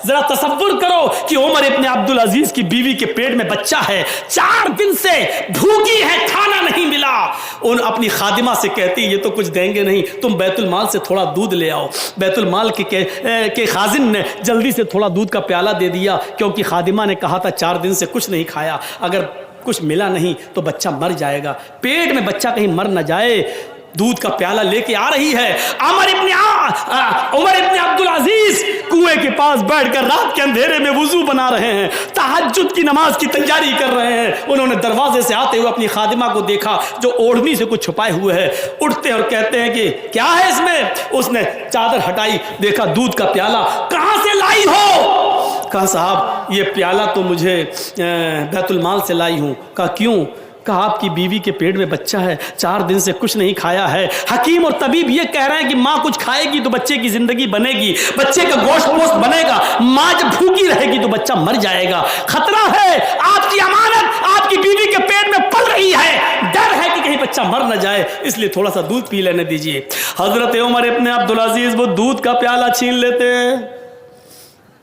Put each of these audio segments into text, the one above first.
ذرا تصور کرو کہ عمر ابن عبد العزیز کی بیوی کے پیٹ میں بچہ ہے، 4 دن سے بھوکی ہے، کھانا نہیں ملا۔ ان اپنی خادمہ سے کہتی یہ تو کچھ دیں گے نہیں، تم بیت المال سے تھوڑا دودھ لے آؤ۔ بیت المال کے خازن نے جلدی سے تھوڑا دودھ کا پیالہ دے دیا، کیونکہ خادمہ نے کہا تھا 4 دن سے کچھ نہیں کھایا، اگر کچھ ملا نہیں تو بچہ مر جائے گا، پیٹ میں بچہ کہیں مر نہ جائے۔ دودھ کا پیالہ لے کے آ رہی ہے، عمر ابن عبد العزیز کنویں کے پاس بیٹھ کر رات کے اندھیرے میں وضو بنا رہے ہیں، تہجد کی نماز کی تیاری کر رہے ہیں۔ انہوں نے دروازے سے آتے ہوئے اپنی خادمہ کو دیکھا جو اوڑھنی سے کچھ چھپائے ہوئے ہے، اٹھتے اور کہتے ہیں کہ کیا ہے اس میں؟ اس نے چادر ہٹائی، دیکھا دودھ کا پیالہ۔ کہاں سے لائی ہو؟ کہا صاحب یہ پیالہ تو مجھے بیت المال سے لائی ہوں۔ کہا کیوں؟ کہا آپ کی بیوی کے پیٹ میں بچہ ہے، 4 دن سے کچھ نہیں کھایا ہے، حکیم اور طبیب یہ کہہ رہے ہیں کہ ماں کچھ کھائے گی تو بچے کی زندگی بنے گی، بچے کا گوشت پوشت بنے گا، ماں جب بھوکی رہے گی تو بچہ مر جائے گا، خطرہ ہے، آپ کی امانت آپ کی بیوی کے پیٹ میں پل رہی ہے، ڈر ہے کہ کہیں بچہ مر نہ جائے، اس لیے تھوڑا سا دودھ پی لینے دیجیے۔ حضرت عمر ابن عبد العزیز وہ دودھ کا پیالہ چھین لیتے ہیں۔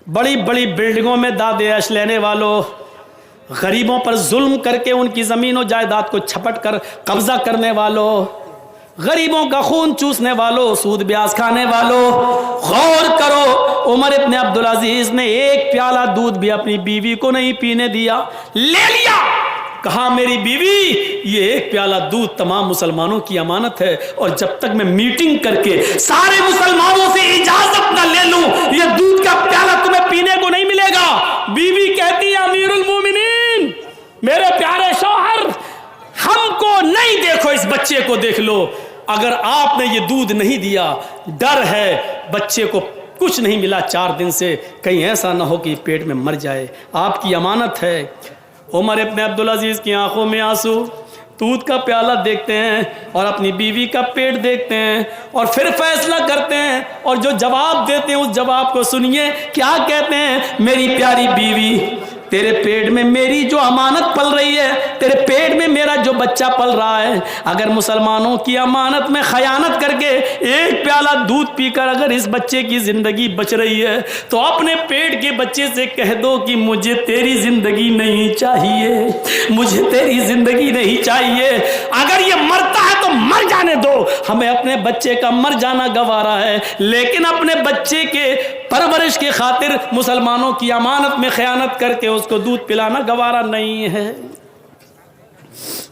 بڑی بڑی بلڈنگوں میں داد عیش لینے والوں، غریبوں پر ظلم کر کے ان کی زمین و جائیداد کو چھپٹ کر قبضہ کرنے والوں، غریبوں کا خون چوسنے والوں، سود بیاز کھانے والوں، غور کرو عمر ابن عبد العزیز نے ایک پیالہ دودھ بھی اپنی بیوی کو نہیں پینے دیا، لے لیا۔ کہا میری بیوی یہ ایک پیالہ دودھ تمام مسلمانوں کی امانت ہے، اور جب تک میں میٹنگ کر کے سارے مسلمانوں سے اجازت نہ لے لوں یہ دودھ کا پیالہ تمہیں پینے کو نہیں ملے گا۔ بیوی کہتی ہے امیر المومنین میرے پیارے شوہر ہم کو نہیں دیکھو، اس بچے کو دیکھ لو، اگر آپ نے یہ دودھ نہیں دیا ڈر ہے بچے کو کچھ نہیں ملا 4 دن سے، کہیں ایسا نہ ہو کہ پیٹ میں مر جائے، آپ کی امانت ہے۔ عمر ابن عبد العزیز کی آنکھوں میں آنسو، دودھ کا پیالہ دیکھتے ہیں اور اپنی بیوی کا پیٹ دیکھتے ہیں اور پھر فیصلہ کرتے ہیں، اور جو جواب دیتے ہیں اس جواب کو سنیے، کیا کہتے ہیں؟ میری پیاری بیوی تیرے پیٹ میں میری جو امانت پل رہی ہے، تیرے پیٹ میں میرا جو بچہ پل رہا ہے، اگر مسلمانوں کی امانت میں خیانت کر کے ایک پیالہ دودھ پی کر اگر اس بچے کی زندگی بچ رہی ہے تو اپنے پیٹ کے بچے سے کہہ دو کہ مجھے تیری زندگی نہیں چاہیے، مجھے تیری زندگی نہیں چاہیے، اگر یہ مرتا ہے تو مر جانے دو، ہمیں اپنے بچے کا مر جانا گوارا ہے، لیکن اپنے بچے کے پرورش کے خاطر مسلمانوں کی امانت میں خیانت کر کے اس کو دودھ پلانا گوارا نہیں ہے۔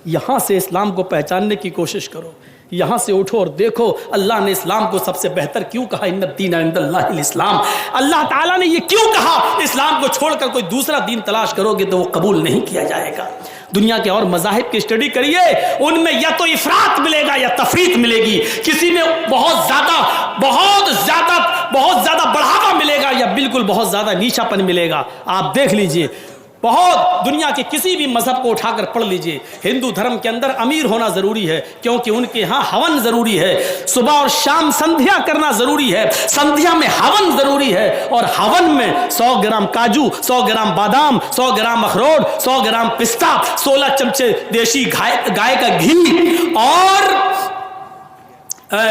یہاں سے اسلام کو پہچاننے کی کوشش کرو، یہاں سے اٹھو اور دیکھو اللہ نے اسلام کو سب سے بہتر کیوں کہا، ان الدین عند اللہ الاسلام، اللہ تعالیٰ نے یہ کیوں کہا اسلام کو چھوڑ کر کوئی دوسرا دین تلاش کرو گے تو وہ قبول نہیں کیا جائے گا۔ دنیا کے اور مذاہب کی اسٹڈی کریے، ان میں یا تو افراط ملے گا یا تفریط ملے گی، کسی میں بہت زیادہ بڑھاوا ملے گا یا بالکل بہت زیادہ نیچا پن ملے گا۔ آپ دیکھ لیجئے، بہت دنیا کے کسی بھی مذہب کو اٹھا کر پڑھ لیجئے، ہندو دھرم کے اندر امیر ہونا ضروری ہے کیونکہ ان کے ہاں ہون ضروری ہے، صبح اور شام سندھیا کرنا ضروری ہے، سندھیا میں ہون ضروری ہے، اور ہون میں 100 گرام کاجو، 100 گرام بادام، 100 گرام اخروٹ، 100 گرام پستہ، 16 چمچے دیسی گائے کا گھی، اور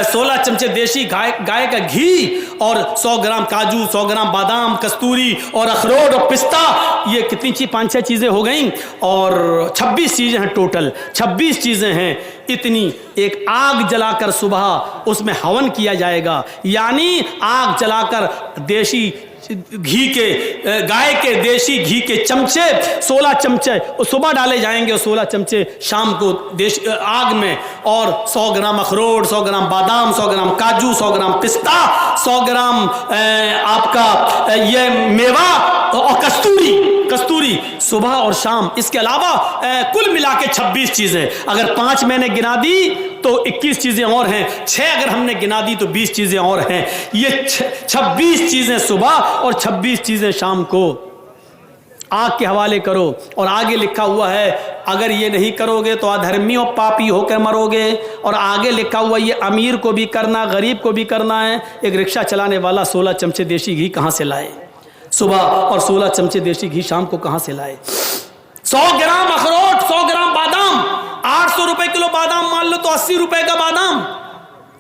16 چمچے دیسی گائے کا گھی، اور 100 گرام کاجو، 100 گرام بادام، کستوری اور اخروٹ اور پستہ، یہ کتنی 5-6 چیزیں ہو گئیں، اور 26 چیزیں ہیں، ٹوٹل 26 چیزیں ہیں، اتنی ایک آگ جلا کر صبح اس میں ہون کیا جائے گا، یعنی آگ جلا کر دیسی گھی کے گائے کے دیسی گھی کے چمچے 16 چمچے صبح ڈالے جائیں گے اور 16 چمچے شام کو آگ میں، اور 100 گرام اخروٹ، 100 گرام بادام، 100 گرام کاجو، 100 گرام پستہ، 100 گرام آپ کا یہ میوہ اور کستوری صبح اور شام، اس کے علاوہ کل ملا کے 26 چیزیں، اگر 5 میں نے گنا دی تو 21 چیزیں اور ہیں، 6 اگر ہم نے گنا دی تو 20 چیزیں اور ہیں، یہ 26 چیزیں صبح اور 26 چیزیں شام کو آگ کے حوالے کرو، اور آگے لکھا ہوا ہے اگر یہ نہیں کرو گے تو ادھرمی اور پاپی ہو کر مرو گے، اور آگے لکھا ہوا یہ امیر کو بھی کرنا، غریب کو بھی کرنا ہے۔ ایک رکشہ چلانے والا 16 چمچے دیسی گھی کہاں سے لائے صبح، اور 16 چمچے دیسی گھی شام کو کہاں سے لائے؟ 100 گرام اخروٹ، 100 گرام بادام، 800 روپے کلو بادام مان لو تو 80 روپے کا بادام،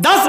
10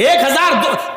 1000,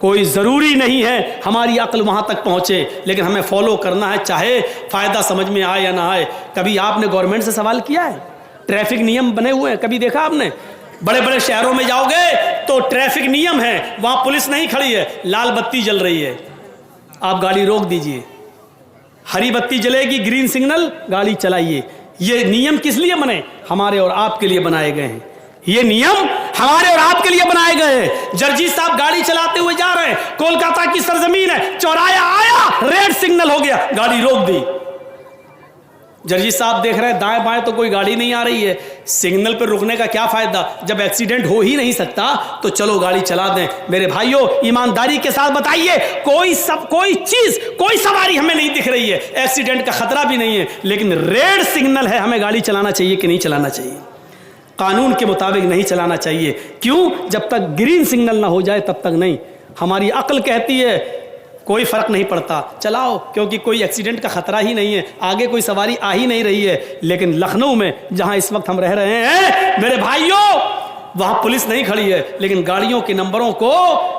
کوئی ضروری نہیں ہے ہماری عقل وہاں تک پہنچے، لیکن ہمیں فالو کرنا ہے، چاہے فائدہ سمجھ میں آئے یا نہ آئے۔ کبھی آپ نے گورنمنٹ سے سوال کیا ہے؟ ٹریفک نیم بنے ہوئے ہیں، کبھی دیکھا آپ نے؟ بڑے بڑے شہروں میں جاؤ گے تو ٹریفک نیم ہے، وہاں پولیس نہیں کھڑی ہے، لال بتی جل رہی ہے، آپ گاڑی روک دیجئے، ہری بتی جلے گی، گرین سگنل، گاڑی چلائیے۔ یہ نیم کس لیے بنے؟ ہمارے اور آپ کے لیے بنائے گئے ہیں، یہ نیم ہمارے اور آپ کے لیے بنائے گئے ہیں۔ جرجی صاحب گاڑی چلاتے ہوئے جا رہے ہیں، کولکاتہ کی سرزمین ہے، چورایا آیا، ریڈ سگنل ہو گیا، گاڑی روک دی۔ جرجی صاحب دیکھ رہے ہیں دائیں بائیں تو کوئی گاڑی نہیں آ رہی ہے، سگنل پر رکنے کا کیا فائدہ جب ایکسیڈنٹ ہو ہی نہیں سکتا، تو چلو گاڑی چلا دیں۔ میرے بھائیوں ایمانداری کے ساتھ بتائیے، کوئی چیز کوئی سواری ہمیں نہیں دکھ رہی ہے، ایکسیڈنٹ کا خطرہ بھی نہیں ہے، لیکن ریڈ سگنل ہے، ہمیں گاڑی چلانا چاہیے کہ نہیں چلانا چاہیے؟ قانون کے مطابق نہیں چلانا چاہیے۔ کیوں؟ جب تک گرین سگنل نہ ہو جائے تب تک نہیں۔ ہماری عقل کہتی ہے کوئی فرق نہیں پڑتا، چلاؤ، کیونکہ کوئی ایکسیڈنٹ کا خطرہ ہی نہیں ہے، آگے کوئی سواری آ ہی نہیں رہی ہے۔ لیکن لکھنؤ میں جہاں اس وقت ہم رہ رہے ہیں میرے بھائیوں، وہاں پولیس نہیں کھڑی ہے، لیکن گاڑیوں کے نمبروں کو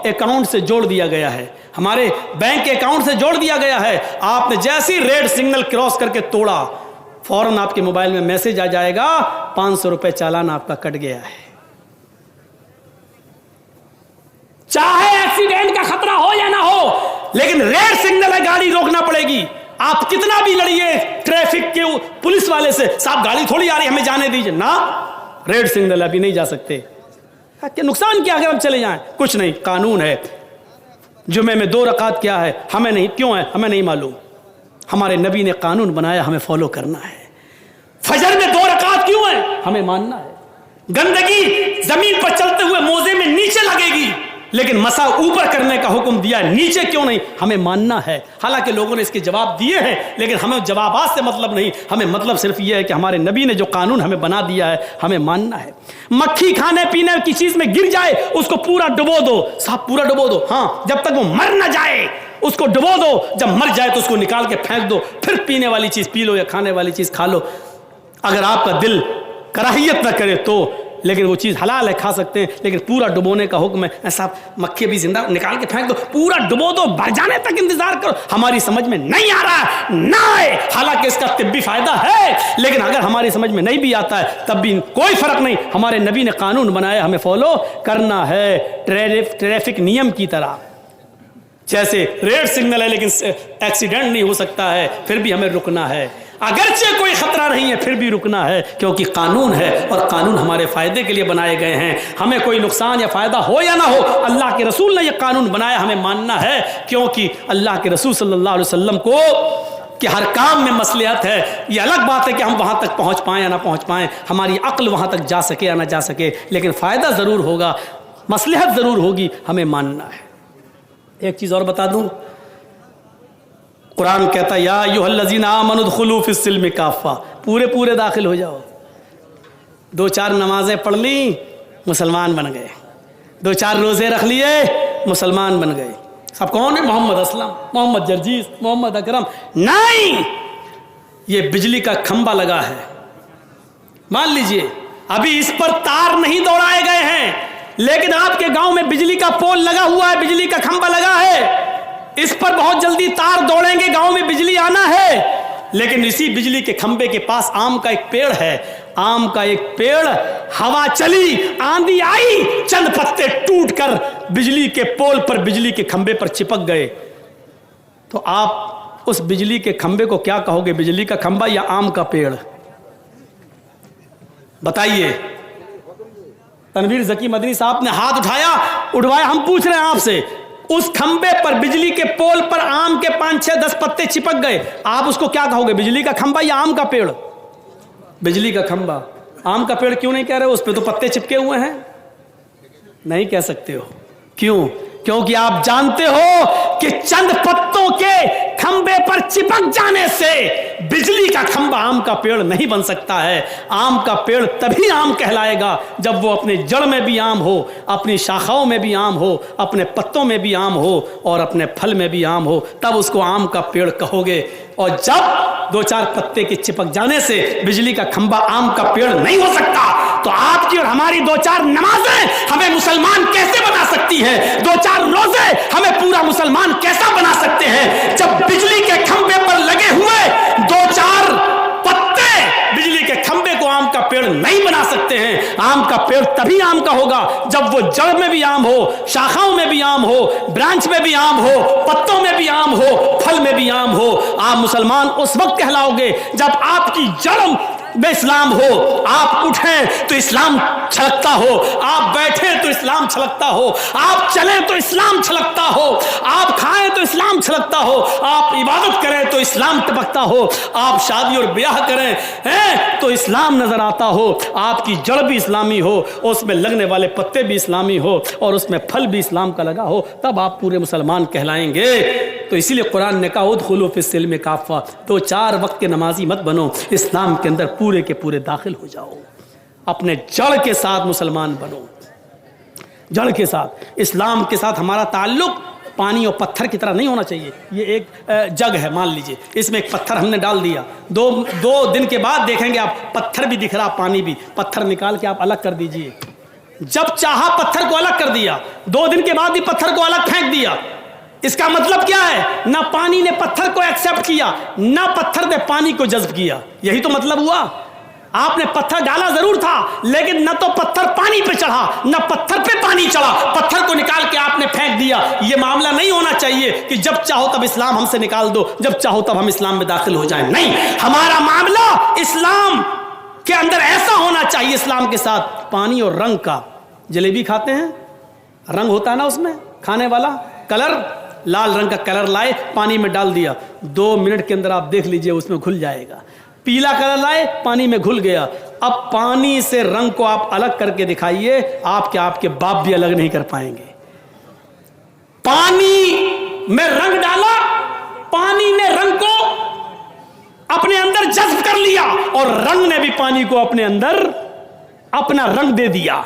اکاؤنٹ سے جوڑ دیا گیا ہے، ہمارے بینک کے اکاؤنٹ سے جوڑ دیا گیا ہے۔ آپ نے جیسی ریڈ سگنل کراس کر کے توڑا، فوراً آپ کے موبائل میں میسج آ جائے گا 500 روپے چالان آپ کا کٹ گیا ہے۔ چاہے ایکسیڈنٹ کا خطرہ ہو یا نہ ہو، لیکن ریڈ سگنل ہے، گاڑی روکنا پڑے گی۔ آپ کتنا بھی لڑیے ٹریفک کے پولیس والے سے، صاحب گاڑی تھوڑی آ رہی ہمیں جانے دیجیے، نہ، ریڈ سگنل ابھی نہیں جا سکتے۔ کہ نقصان کیا اگر ہم چلے جائیں؟ کچھ نہیں، قانون ہے۔ جمعے میں 2 رکعت کیا ہے ہمیں نہیں، کیوں ہے ہمیں نہیں معلوم، ہمارے نبی نے قانون بنایا، ہمیں فالو کرنا ہے۔ فجر میں 2 رکعت کیوں ہے ہمیں ماننا ہے۔ گندگی زمین پر چلتے ہوئے موزے میں نیچے لگے گی، لیکن مسا اوپر کرنے کا حکم دیا ہے، نیچے کیوں نہیں، ہمیں ماننا ہے۔ حالانکہ لوگوں نے اس کے جواب دیے ہیں، لیکن ہمیں جوابات سے مطلب نہیں، ہمیں مطلب صرف یہ ہے کہ ہمارے نبی نے جو قانون ہمیں بنا دیا ہے ہمیں ماننا ہے۔ مکھی کھانے پینے کی چیز میں گر جائے اس کو پورا ڈبو دو، صاحب پورا ڈبو دو، ہاں، جب تک وہ مر نہ جائے اس کو ڈبو دو، جب مر جائے تو اس کو نکال کے پھینک دو، پھر پینے والی چیز پی لو یا کھانے والی چیز کھا لو، اگر آپ کا دل کراہیت نہ کرے تو۔ لیکن وہ چیز حلال ہے، کھا سکتے ہیں، لیکن پورا ڈبونے کا حکم ہے۔ ایسا مکھی بھی زندہ نکال کے پھینک دو، پورا ڈبو دو، بھر جانے تک انتظار کرو۔ ہماری سمجھ میں نہیں آ رہا ہے، نہ آئے، حالانکہ اس کا طبی فائدہ ہے، لیکن اگر ہماری سمجھ میں نہیں بھی آتا ہے تب بھی کوئی فرق نہیں، ہمارے نبی نے قانون بنایا، ہمیں فالو کرنا ہے، ٹریفک نیم کی طرح۔ جیسے ریڈ سگنل ہے لیکن ایکسیڈنٹ نہیں ہو سکتا ہے، پھر بھی ہمیں رکنا ہے، اگرچہ کوئی خطرہ نہیں ہے پھر بھی رکنا ہے، کیونکہ قانون ہے اور قانون ہمارے فائدے کے لیے بنائے گئے ہیں۔ ہمیں کوئی نقصان یا فائدہ ہو یا نہ ہو، اللہ کے رسول نے یہ قانون بنایا، ہمیں ماننا ہے، کیونکہ اللہ کے رسول صلی اللہ علیہ وسلم کو کہ ہر کام میں مصلحت ہے۔ یہ الگ بات ہے کہ ہم وہاں تک پہنچ پائیں یا نہ پہنچ پائیں، ہماری عقل وہاں تک جا سکے یا نہ جا سکے، لیکن فائدہ ضرور ہوگا، مصلحت ضرور ہوگی، ہمیں ماننا ہے۔ ایک چیز اور بتا دوں، قرآن کہتا ہے یا ایھا الذین آمنوا ادخلوا فی السلم کافہ، پورے داخل ہو جاؤ۔ 2-4 نمازیں پڑھ لیں مسلمان بن گئے، 2-4 روزے رکھ لیے مسلمان بن گئے۔ اب کون ہے؟ محمد اسلم، محمد جرجیز، محمد اکرم؟ نہیں، یہ بجلی کا کھمبا لگا ہے، مان لیجئے ابھی اس پر تار نہیں دوڑائے گئے ہیں، لیکن آپ کے گاؤں میں بجلی کا پول لگا ہوا ہے، بجلی کا کھمبا لگا ہے، اس پر بہت جلدی تار دوڑیں گے، گاؤں میں بجلی آنا ہے۔ لیکن اسی بجلی کے کھمبے کے پاس آم کا ایک پیڑ ہے، آم کا ایک پیڑ، ہوا چلی، آندھی آئی، چند پتے ٹوٹ کر بجلی کے پول پر، بجلی کے کھمبے پر چپک گئے، تو آپ اس بجلی کے کھمبے کو کیا کہو گے؟ بجلی کا کھمبا یا آم کا پیڑ؟ بتائیے۔ تنویر ذکی مدنی صاحب نے ہاتھ اٹھوایا، ہم پوچھ رہے ہیں آپ سے، اس کھمبے پر، بجلی کے پول پر آم کے 5-6-10 پتے چپک گئے، آپ اس کو کیا کہو گے؟ بجلی کا کھمبا یا آم کا پیڑ؟ بجلی کا کھمبا۔ آم کا پیڑ کیوں نہیں کہہ رہے ہو؟ اس پہ تو پتے چپکے ہوئے ہیں، نہیں کہہ سکتے ہو۔ کیوں؟ کیونکہ آپ جانتے ہو کہ چند پتوں کے کھمبے پر چپک جانے سے بجلی کا کھمبا آم کا پیڑ نہیں بن سکتا ہے۔ آم کا پیڑ تبھی آم کہلائے گا جب وہ اپنے جڑ میں بھی آم ہو، اپنی شاخوں میں بھی آم ہو، اپنے پتوں میں بھی آم ہو اور اپنے پھل میں بھی آم ہو، تب اس کو آم کا پیڑ کہو گے۔ اور جب 2-4 پتے کے چپک جانے سے بجلی کا کھمبا آم کا پیڑ نہیں ہو سکتا، تو آپ کی اور ہماری 2-4 نمازیں ہمیں مسلمان کیسے بنا سکتی ہیں؟ 2-4 روزے ہمیں پورا مسلمان کیسا بنا سکتے ہیں؟ جب بجلی کے کھمبے پر لگے ہوئے 2-4 پتے بجلی کے کھمبے کو آم کا پیڑ نہیں بنا سکتے ہیں۔ آم کا پیڑ تبھی آم کا ہوگا جب وہ جڑ میں بھی آم ہو، شاخاؤں میں بھی آم ہو، برانچ میں بھی آم ہو، پتوں میں بھی آم ہو، پھل میں بھی آم ہو۔ آپ مسلمان اس وقت کہلاؤ گے جب آپ کی جڑ میں اسلام ہو، آپ اٹھیں تو اسلام چھلکتا ہو، آپ بیٹھیں تو اسلام چھلکتا ہو، آپ چلیں تو اسلام چھلکتا ہو، آپ کھائیں تو اسلام چھلکتا ہو، آپ عبادت کریں تو اسلام ٹپکتا ہو، آپ شادی اور بیاہ کریں تو اسلام نظر آتا ہو، آپ کی جڑ بھی اسلامی ہو، اس میں لگنے والے پتے بھی اسلامی ہو، اور اس میں پھل بھی اسلام کا لگا ہو، تب آپ پورے مسلمان کہلائیں گے۔ تو اسی لیے قرآن نے کہا ادخلوا فی السلم کافہ، 2-4 وقت کے نمازی مت بنو، اسلام کے اندر پورے کے پورے داخل ہو جاؤ، اپنے جڑ کے ساتھ مسلمان بنو، جڑ کے ساتھ۔ اسلام کے ساتھ ہمارا تعلق پانی اور پتھر کی طرح نہیں ہونا چاہیے۔ یہ ایک جگ ہے، مان لیجئے اس میں ایک پتھر ہم نے ڈال دیا، دو دن کے بعد دیکھیں گے آپ پتھر بھی دکھ رہا، پانی بھی، پتھر نکال کے آپ الگ کر دیجئے۔ جب چاہا پتھر کو الگ کر دیا، 2 دن کے بعد بھی پتھر کو الگ پھینک دیا۔ اس کا مطلب کیا ہے؟ نہ پانی نے پتھر کو ایکسپٹ کیا، نہ پتھر نے پانی کو جذب کیا۔ یہی تو مطلب ہوا۔ آپ نے پتھر ڈالا ضرور تھا، لیکن نہ تو پتھر پانی پہ چڑھا، نہ پتھر پہ پانی چڑھا، پتھر کو نکال کے آپ نے پھینک دیا۔ یہ معاملہ نہیں ہونا چاہیے کہ جب چاہو تب اسلام ہم سے نکال دو، جب چاہو تب ہم اسلام میں داخل ہو جائیں۔ نہیں، ہمارا معاملہ اسلام کے اندر ایسا ہونا چاہیے، اسلام کے ساتھ پانی اور رنگ کا۔ جلیبی کھاتے ہیں، رنگ ہوتا ہے نا اس میں کھانے والا، کلر، لال رنگ کا کلر لائے پانی میں ڈال دیا، 2 منٹ کے اندر آپ دیکھ لیجئے اس میں گھل جائے گا۔ پیلا کلر لائے پانی میں گھل گیا۔ اب پانی سے رنگ کو آپ الگ کر کے دکھائیے، آپ کے باپ بھی الگ نہیں کر پائیں گے۔ پانی میں رنگ ڈالا، پانی نے رنگ کو اپنے اندر جذب کر لیا، اور رنگ نے بھی پانی کو اپنے اندر اپنا رنگ دے دیا۔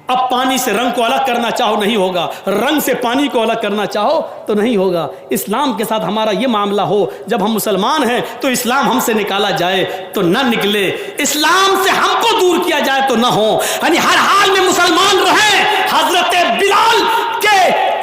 اب پانی سے رنگ کو الگ کرنا چاہو نہیں ہوگا، رنگ سے پانی کو الگ کرنا چاہو تو نہیں ہوگا۔ اسلام کے ساتھ ہمارا یہ معاملہ ہو، جب ہم مسلمان ہیں تو اسلام ہم سے نکالا جائے تو نہ نکلے، اسلام سے ہم کو دور کیا جائے تو نہ ہو، یعنی ہر حال میں مسلمان رہیں۔ حضرت بلال کے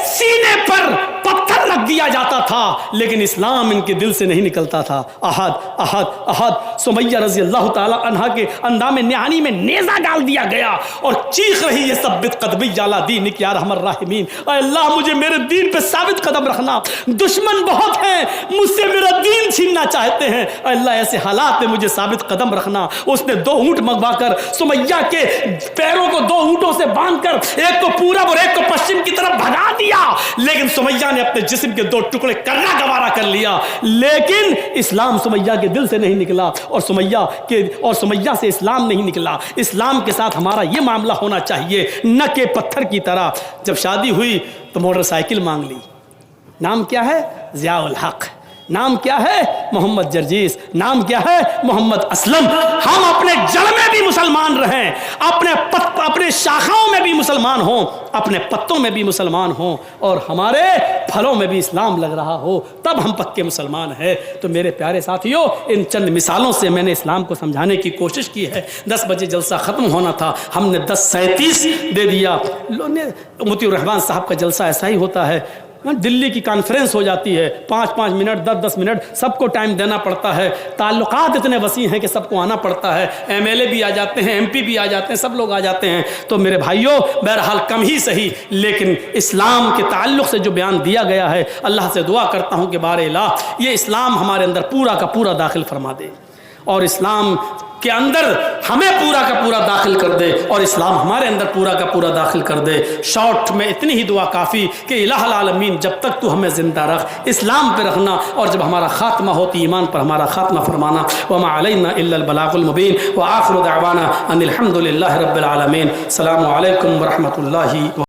سینے پر پتھر رکھ دیا جاتا تھا، لیکن اسلام ان کے دل سے نہیں نکلتا تھا۔ احد احد احد۔ سمیہ رضی اللہ تعالی عنہا کے اندام نہانی میں نیزہ ڈال دیا گیا اور چیخ رہی ہے ثبت قدمی علی دینک یا ارحم الراحمین، اے اللہ مجھے میرے دین پہ ثابت قدم رکھنا، دشمن بہت ہیں مجھ سے میرا دین چھیننا چاہتے ہیں، اے اللہ ایسے حالات میں مجھے ثابت قدم رکھنا۔ اس نے 2 اونٹ منگوا کر سمیہ کے پیروں کو 2 اونٹوں سے باندھ کر ایک کو پورب اور ایک کو پشچم کی طرف بھگا دیا، لیکن سمیہ نے اپنے جسم کے 2 ٹکڑے کرنا گوارا کر لیا، لیکن اسلام سمیہ کے دل سے نہیں نکلا، اور سمیہ سے اسلام نہیں نکلا۔ اسلام کے ساتھ ہمارا یہ معاملہ ہونا چاہیے، نہ کہ پتھر کی طرح۔ جب شادی ہوئی تو موٹر سائیکل مانگ لی، نام کیا ہے؟ ضیاء الحق، نام کیا ہے؟ محمد جرجیس، نام کیا ہے؟ محمد اسلم۔ ہم اپنے جڑ میں بھی مسلمان رہیں، اپنے شاخاؤں میں بھی مسلمان ہوں، اپنے پتوں میں بھی مسلمان ہوں، اور ہمارے پھلوں میں بھی اسلام لگ رہا ہو، تب ہم پکے مسلمان ہیں۔ تو میرے پیارے ساتھیوں، ان چند مثالوں سے میں نے اسلام کو سمجھانے کی کوشش کی ہے۔ 10 بجے جلسہ ختم ہونا تھا، ہم نے 10:37 دے دیا۔ مطیع الرحمان صاحب کا جلسہ ایسا ہی ہوتا ہے، دلی کی کانفرنس ہو جاتی ہے، 5-5 منٹ 10-10 منٹ سب کو ٹائم دینا پڑتا ہے، تعلقات اتنے وسیع ہیں کہ سب کو آنا پڑتا ہے، MLA بھی آ جاتے ہیں، MP بھی آ جاتے ہیں، سب لوگ آ جاتے ہیں۔ تو میرے بھائیوں، بہرحال کم ہی صحیح، لیکن اسلام کے تعلق سے جو بیان دیا گیا ہے، اللہ سے دعا کرتا ہوں کہ بار الہ یہ اسلام ہمارے اندر پورا کا پورا داخل فرما دے، اور اسلام کے اندر ہمیں پورا کا پورا داخل کر دے، اور اسلام ہمارے اندر پورا کا پورا داخل کر دے۔ شارٹ میں اتنی ہی دعا کافی کہ الہ العالمین جب تک تو ہمیں زندہ رکھ، اسلام پہ رکھنا، اور جب ہمارا خاتمہ ہوتی ایمان پر ہمارا خاتمہ فرمانا۔ وما علینا الا البلاغ المبین، وآخر دعوانا ان الحمد للہ رب العالمین۔ السلام علیکم ورحمۃ اللہ